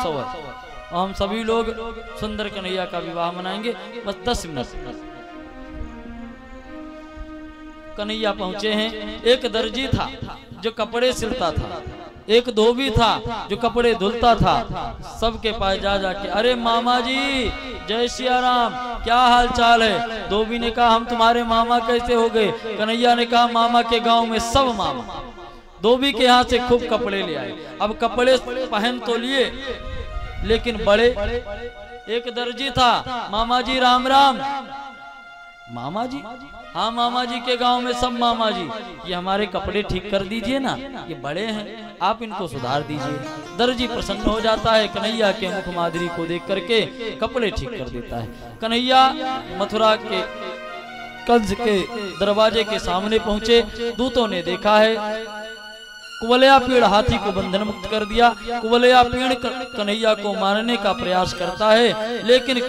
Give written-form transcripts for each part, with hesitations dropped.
उत्सव है और हम सभी लोग सुंदर कन्हैया का विवाह मनाएंगे। बस 10 मिनट। कन्हैया पहुंचे हैं। एक दर्जी था जो कपड़े सिलता था, एक धोबी था जो कपड़े धुलता था। सबके पास जा जाके, अरे मामा जी जय सिया राम, क्या हाल चाल है? धोबी ने कहा हम तुम्हारे मामा कैसे हो गए? कन्हैया ने कहा मामा के गांव में सब मामा। धोबी के यहाँ से खूब कपड़े ले आए। अब कपड़े पहन तो लिए, लेकिन बड़े। एक दर्जी था, मामा जी राम राम। मामा जी? हाँ मामा जी के गांव में सब मामा जी। ये हमारे कपड़े ठीक कर दीजिए ना, ये बड़े हैं, आप इनको सुधार दीजिए। दर्जी प्रसन्न हो जाता है, कन्हैया के मुख माधुरी को देख करके कपड़े ठीक कर देता है। कन्हैया मथुरा के कंस के दरवाजे के सामने पहुंचे। दूतों ने देखा है कुवलया पेड़ हाथी को बंधन मुक्त कर दिया। कुवलया पेड़ कन्हैया को मारने का प्रयास करता है, लेकिन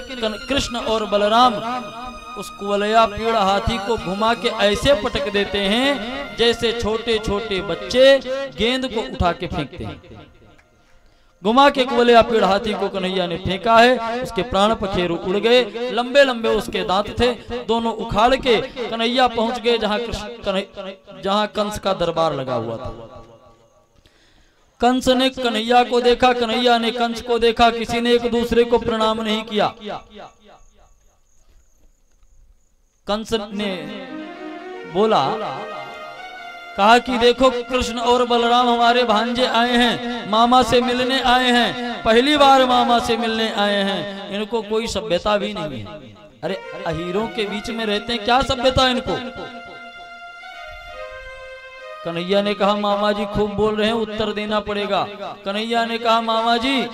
कृष्ण और बलराम उस कुवलया पेड़ हाथी को घुमा के ऐसे पटक देते हैं जैसे छोटे छोटे बच्चे गेंद को उठा के फेंकते हैं। घुमा के कुवलया पेड़ हाथी को कन्हैया ने फेंका है। उसके प्राण पखेरु उड़ गए, लंबे लंबे उसके दांत थे, दोनों उखाड़ के कन्हैया पहुंच गए जहां कंस का दरबार लगा हुआ था। कंस ने कन्हैया को देखा, कन्हैया ने कंस को देखा, किसी ने एक दूसरे को प्रणाम नहीं किया। कंस ने बोला, कहा कि देखो कृष्ण और बलराम हमारे भांजे आए हैं, मामा से मिलने आए हैं, पहली बार मामा से मिलने आए हैं। इनको कोई सभ्यता भी नहीं है। अरे अहीरों के बीच में रहते हैं, क्या सभ्यता इनको? कन्हैया ने कहा मामा जी खूब बोल रहे हैं, उत्तर देना पड़ेगा। कन्हैया ने कहा मामा जी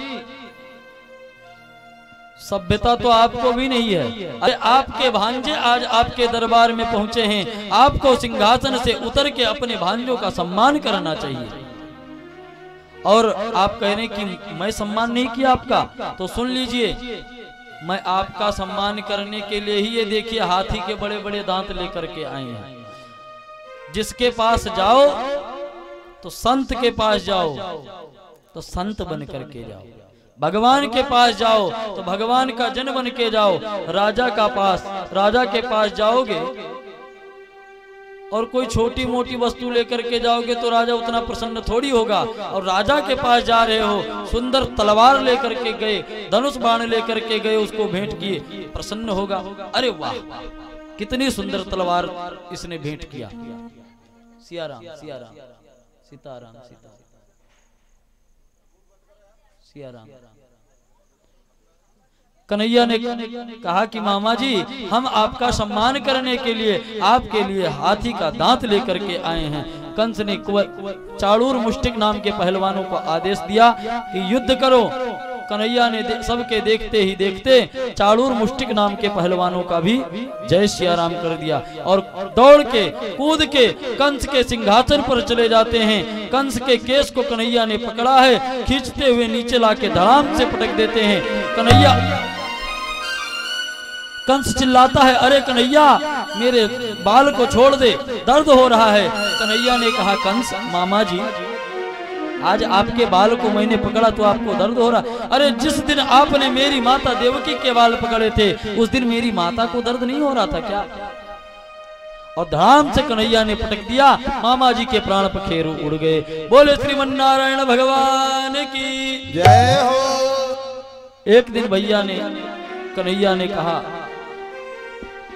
सभ्यता तो आपको भी नहीं है। अरे आपके भांजे आज आपके दरबार में पहुंचे हैं, आपको सिंहासन से उतर के अपने भांजों का सम्मान करना चाहिए। और आप कह रहे हैं कि मैं सम्मान नहीं किया आपका, तो सुन लीजिए, मैं आपका सम्मान करने के लिए ही ये देखिए हाथी के बड़े बड़े दांत लेकर के आए हैं। जिसके पास जाओ तो संत के पास जाओ तो संत बन करके जाओ, भगवान के पास जाओ तो भगवान का जन बन के जाओ। राजा के पास जाओगे और कोई छोटी मोटी वस्तु लेकर के जाओगे तो राजा उतना प्रसन्न थोड़ी होगा। और राजा के पास जा रहे हो, सुंदर तलवार लेकर के गए, धनुष बाण लेकर के गए, उसको भेंट किए, प्रसन्न होगा। अरे वाह कितनी सुंदर तलवार इसने भेंट किया। सिया राम सीताराम सिया राम। कन्हैया ने कहा कि मामा जी हम आपका सम्मान करने के लिए आपके लिए हाथी का दांत लेकर के आए हैं। कंस ने चाड़ूर मुष्टिक नाम के पहलवानों को आदेश दिया कि युद्ध करो। कन्हैया ने सबके देखते ही देखते चाड़ूर मुष्टिक नाम के पहलवानों का भी जय सिया राम कर दिया और दौड़ के कूद के कंस के सिंहासन पर चले जाते हैं। कंस के केस को कन्हैया ने पकड़ा है, खींचते हुए नीचे लाके धड़ाम से पटक देते हैं। कन्हैया, कंस चिल्लाता है, अरे कन्हैया मेरे बाल को छोड़ दे, दर्द हो रहा है। कन्हैया ने कहा, कंस मामा जी आज आपके बाल को मैंने पकड़ा तो आपको दर्द हो रहा? अरे जिस दिन आपने मेरी माता देवकी के बाल पकड़े थे उस दिन मेरी माता को दर्द नहीं हो रहा था क्या? और धड़ाम से कन्हैया ने पटक दिया, मामा जी के प्राण पखेरु उड़ गए। बोले श्रीमन्नारायण भगवान की जय हो। एक दिन भैया ने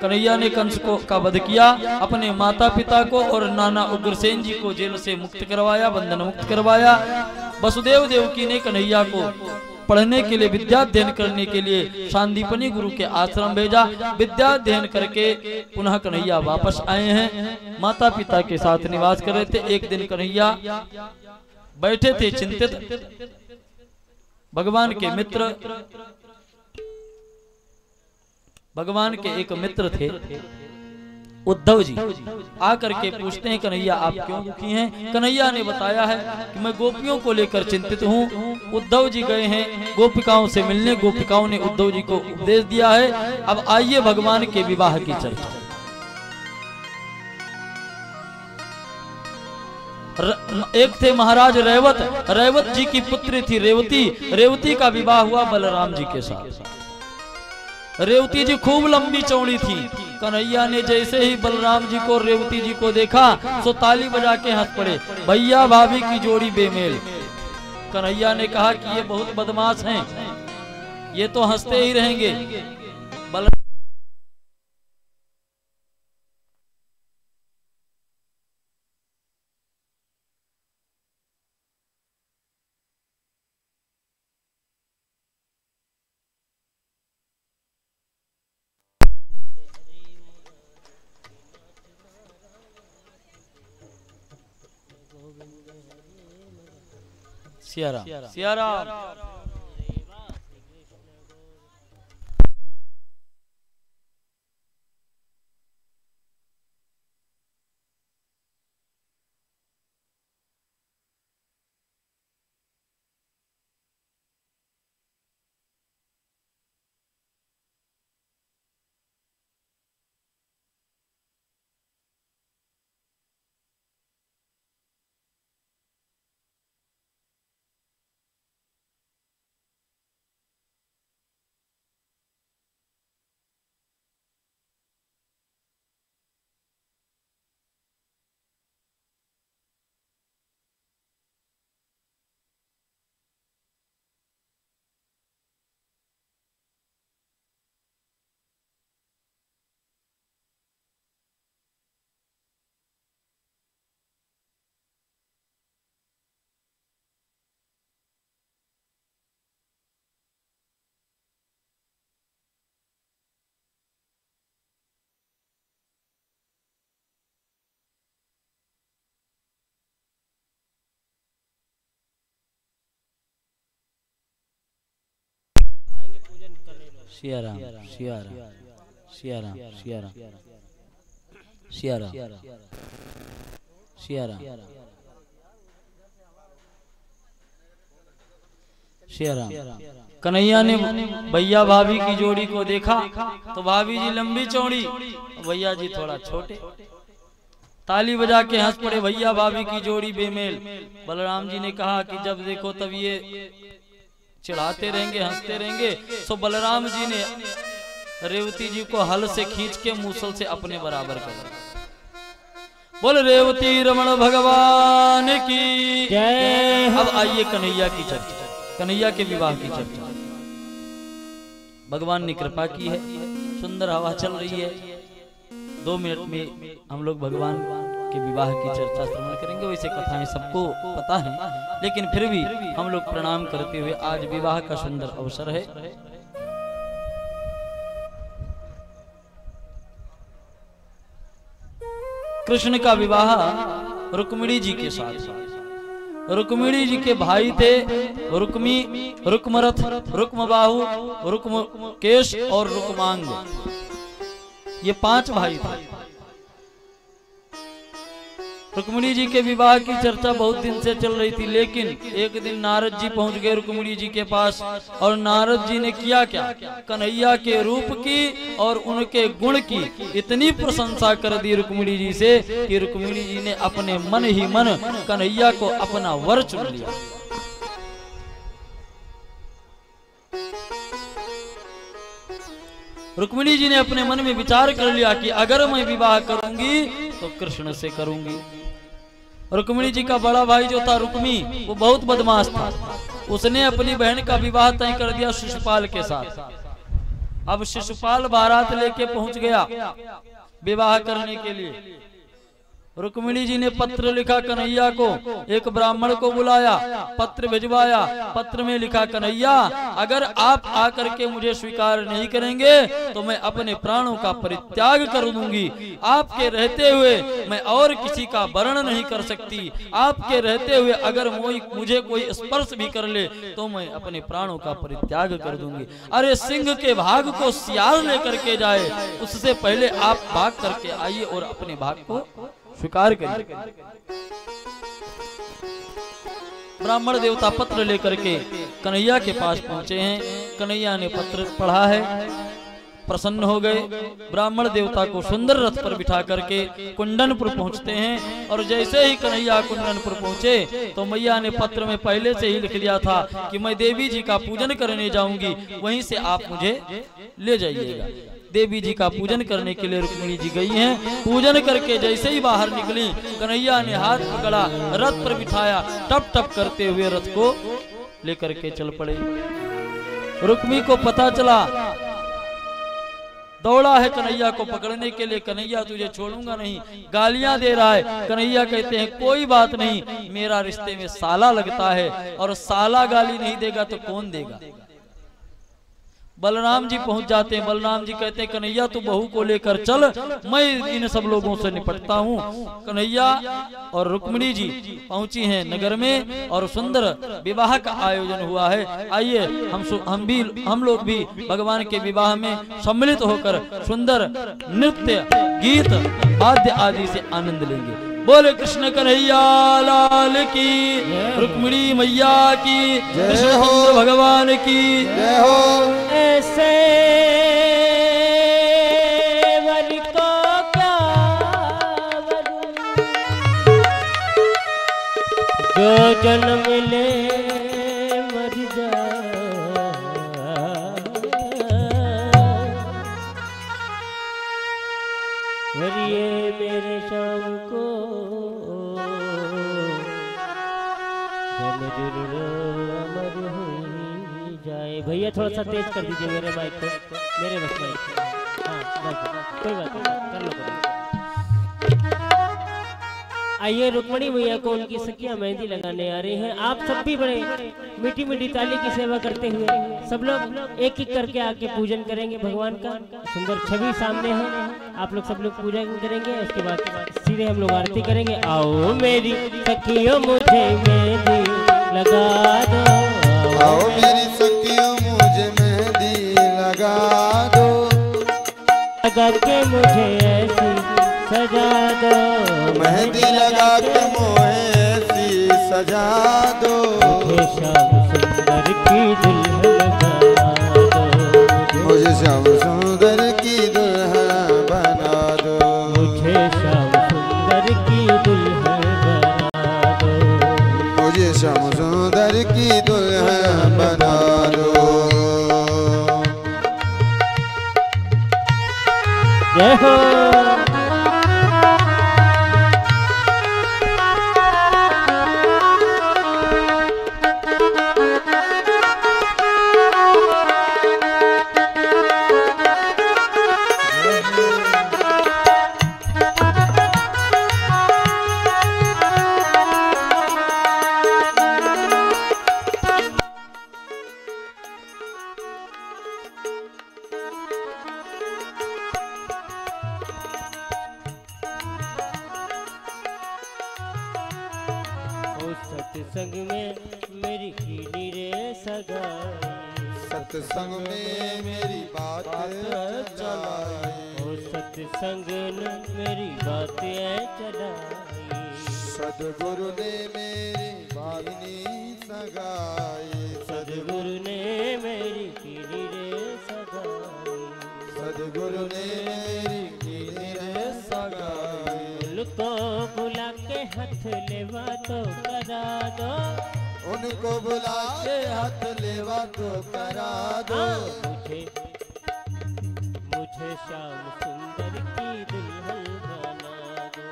कन्हैया ने कंस को का वध किया, अपने माता पिता को और नाना उग्रसेन जी को जेल से मुक्त करवाया, बंधन मुक्त करवाया। वसुदेव देवकी ने कन्हैया को पढ़ने के लिए, विद्या अध्ययन करने के लिए सांदीपनी गुरु के आश्रम भेजा। विद्या अध्ययन करके पुनः कन्हैया वापस आए हैं, माता पिता के साथ निवास कर रहे थे। एक दिन कन्हैया बैठे थे चिंतित। भगवान के एक मित्र थे उद्धव जी, आकर के पूछते हैं कन्हैया आप क्यों दुखी हैं? कन्हैया ने बताया है कि मैं गोपियों को लेकर चिंतित हूँ। उद्धव जी गए हैं गोपिकाओं से मिलने, गोपिकाओं ने उद्धव जी को उपदेश दिया है। अब आइए भगवान के विवाह की चर्चा। एक थे महाराज रेवत, रेवत जी की पुत्री थी रेवती, रेवती का विवाह हुआ बलराम जी के साथ। रेवती जी खूब लंबी चौड़ी थी। कन्हैया ने जैसे ही बलराम जी को रेवती जी को देखा सो ताली बजा के हंस पड़े, भैया भाभी की जोड़ी बेमेल। कन्हैया ने कहा कि ये बहुत बदमाश हैं, ये तो हंसते ही रहेंगे। सियारा सियारा सियाराम सियाराम सियाराम सियाराम सियाराम सियाराम सियाराम। कन्हैया ने भैया भाभी की जोड़ी को देखा तो भाभी जी लंबी चौड़ी, भैया जी थोड़ा छोटे। ताली बजा के हंस पड़े, भैया भाभी की जोड़ी बेमेल। बलराम जी ने कहा कि जब देखो तब ये चिढ़ाते रहेंगे, हंसते रहेंगे। सो बलराम जी ने रेवती जी को हल से खींच के मूसल से अपने बराबर कर दिया। बोल रेवती रमण भगवान की जय। अब आइए कन्हैया की चर्चा, कन्हैया के विवाह की चर्चा। भगवान ने कृपा की है, सुंदर हवा चल रही है। 2 मिनट में हम लोग भगवान के विवाह की चर्चा श्रवण करेंगे। वैसे कथाएं सबको पता है, लेकिन फिर भी हम लोग प्रणाम करते हुए आज विवाह का सुंदर अवसर है। कृष्ण का विवाह रुक्मिणी जी के साथ। रुक्मिणी जी के भाई थे रुक्मी, रुक्मरथ, रुक्मबाहु, रुक्मकेश और रुक्मांग। ये 5 भाई थे। रुक्मिणी जी के विवाह की चर्चा बहुत दिन से चल रही थी, लेकिन एक दिन नारद जी पहुंच गए रुक्मिणी जी के पास। और नारद जी ने किया क्या, कन्हैया के रूप की और उनके गुण की इतनी प्रशंसा कर दी रुक्मिणी जी से कि रुक्मिणी जी ने अपने मन ही मन कन्हैया को अपना वर चुन लिया। रुक्मिणी जी ने अपने मन में विचार कर लिया कि अगर मैं विवाह करूंगी तो कृष्ण से करूंगी। रुक्मिणी जी का बड़ा भाई जो था रुक्मी, वो बहुत बदमाश था। उसने अपनी बहन का विवाह तय कर दिया शिशुपाल के साथ। अब शिशुपाल बारात लेके पहुंच गया विवाह करने के लिए। रुक्मिणी जी ने पत्र लिखा कन्हैया को, एक ब्राह्मण को बुलाया, पत्र भिजवाया। पत्र में लिखा, कन्हैया अगर आप आकर के मुझे स्वीकार नहीं करेंगे तो मैं अपने प्राणों का परित्याग कर दूंगी। आपके रहते हुए मैं और किसी का वर्ण नहीं कर सकती। आपके रहते हुए अगर मुझे कोई स्पर्श भी कर ले तो मैं अपने प्राणों का परित्याग कर दूंगी। अरे सिंह के भाग को सियार लेकर के जाए, उससे पहले आप भाग करके आइए और अपने भाग को स्वीकार करिए। ब्राह्मण देवता पत्र लेकर के कन्हैया के पास पहुंचे हैं। कन्हैया ने पत्र पढ़ा है। प्रसन्न हो गए। ब्राह्मण देवता को सुंदर रथ पर बिठा करके कुंडनपुर पहुंचते हैं। और जैसे ही कन्हैया कुंडनपुर पहुंचे तो मैया ने पत्र में पहले से ही लिख दिया था कि मैं देवी जी का पूजन करने जाऊंगी, वहीं से आप मुझे ले जाइएगा। देवी जी का पूजन करने के लिए रुक्मिणी जी गई हैं। पूजन करके जैसे ही बाहर निकली, कन्हैया ने हाथ पकड़ा, रथ पर बिठाया, टप टप करते हुए रथ को लेकर के चल पड़े। रुक्मी को पता चला, दौड़ा है कन्हैया को पकड़ने के लिए। कन्हैया तुझे छोड़ूंगा नहीं, गालियां दे रहा है। कन्हैया कहते हैं कोई बात नहीं, मेरा रिश्ते में साला लगता है और साला गाली नहीं देगा तो कौन देगा। बलराम जी पहुंच जाते हैं। बलराम जी कहते हैं कन्हैया तू बहू को लेकर चल, मैं इन सब लोगों से निपटता हूँ। कन्हैया और रुक्मिणी जी पहुंची हैं नगर में और सुंदर विवाह का आयोजन हुआ है। आइए हम लोग भी भगवान के विवाह में सम्मिलित होकर सुंदर नृत्य गीत वाद्य आदि से आनंद लेंगे। बोले कृष्ण कन्हैया लाल की, रुक्मिणी मैया की, कृष्ण भगवान की जय हो। ऐसे वर को क्या वरू, जो जन्म ले मर जाए, वरिये मेरे शाम को अमर हुई जाए। भैया थोड़ा सा तेज कर दीजिए मेरे माइक को, मेरे बस माइक को। हाँ कोई बात नहीं, कर लो। आइए रुक्मिणी मैया को उनकी सखियां मेहंदी लगाने आ रही हैं। आप सब भी बड़े मीठी मीठी ताली की सेवा करते हुए सब लोग एक एक करके आके पूजन करेंगे। भगवान का सुंदर छवि सामने है, आप लोग सब लोग पूजा करेंगे। उसके बाद सीधे हम लोग आरती करेंगे। आओ मेरी सखियों मुझे मेहंदी लगा दो, आओ मेरी सखियों मुझे मेहंदी लगा दो, लगा के मुझे ऐसी सजा दो, मेहंदी लगा के मोहे ऐसी सजा दो, मुझे श्याम सुंदर की दुल्हन बना दो, मुझे श्याम सुंदर की दुल्हन बना दो, मुझे श्याम सुंदर की दुल्हन बना दो, मुझे श्याम सुंदर की दुल्हन बना दो। जय हो। सत्संग में मेरी कीनी रे सगाई, सत्संग में मेरी बात चलाई, ओ सत्संग ने मेरी बातें चलाई, सदगुरु ने मेरी बानी सगाई, सदगुरु ने मेरी कीनी रे सगाई, सदगुरु ने मेरी कीनी रे सगाई। उनको बुला के हाथ लेवा तो करा दो, उनको बुला के हाथ लेवा तो करा दो, मुझे श्याम सुंदर की दुल्हन बना दो,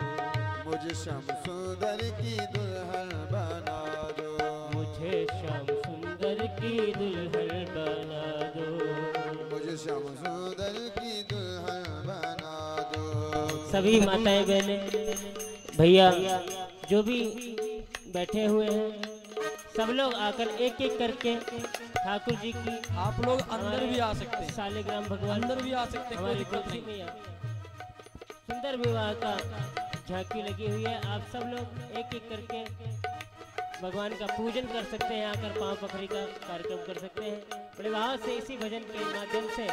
मुझे श्याम सुंदर की दुल्हन बना दो, मुझे श्याम सुंदर की दुल्हन बना दो, मुझे श्याम सुंदर की दुल्हन बना दो। सभी माताएं बहनें भैया जो भी बैठे हुए हैं सब लोग आकर एक एक करके ठाकुर जी की, आप लोग अंदर भी आ सकते हैं, शालिग्राम भगवान अंदर भी आ सकते हैं, कोई हमारी दिक्कत तुलसी नहीं। मैया सुंदर विवाह का झांकी लगी हुई है। आप सब लोग एक एक करके भगवान का पूजन कर सकते हैं, आकर पांव पखरी का कार्यक्रम कर सकते हैं। बड़े भाव से इसी भजन के माध्यम से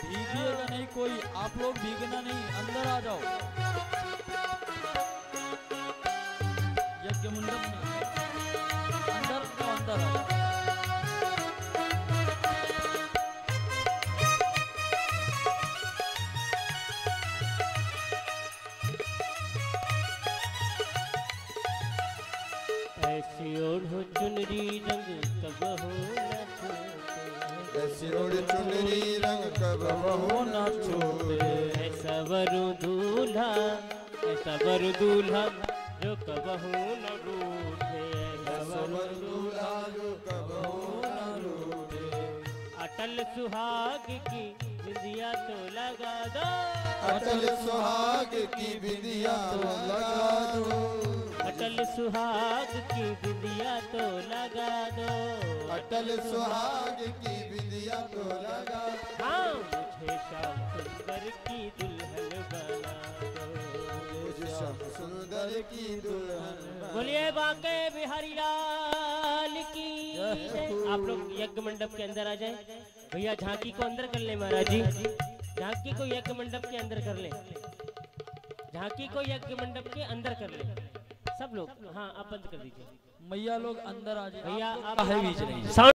भीगिएगा नहीं कोई, आप लोग भीगना नहीं, अंदर आ जाओ यज्ञ मंडप में अंदर। ऐसी ओढ़ो चुनरी रंग कबहू न छूटे, ऐसी ओढ़ चुनरी रंग कबहू न छूटे, ऐसा वरु दूल्हा, ऐसा वरु दूल्हा जो कबहू न रूठे, ऐसा वरु दूल्हा जो कबहू न रूठे, अटल सुहाग की बिंदिया तो लगा दो, अटल सुहाग की बिंदिया तो लगा दो, अटल सुहाग की बिंदिया तो लगा दो, अटल सुहाग की बिंदिया तो लगा दो, हाँ मुझे श्याम सुंदर की दुल्हन बना दो, मुझे श्याम सुंदर की दुल्हन बना। बोलिए बांके बिहारी लाल की जय। आप लोग यज्ञ मंडप के अंदर आ जाए भैया, झांकी को अंदर कर ले महाराज जी, झांकी को यज्ञ मंडप के अंदर कर ले, झांकी को यज्ञ मंडप के अंदर कर ले सब लोग। हाँ आप बंद कर दीजिए मैया लोग अंदर आ जाए भैया, आप लोग काहे बीच रही हैं? साउंड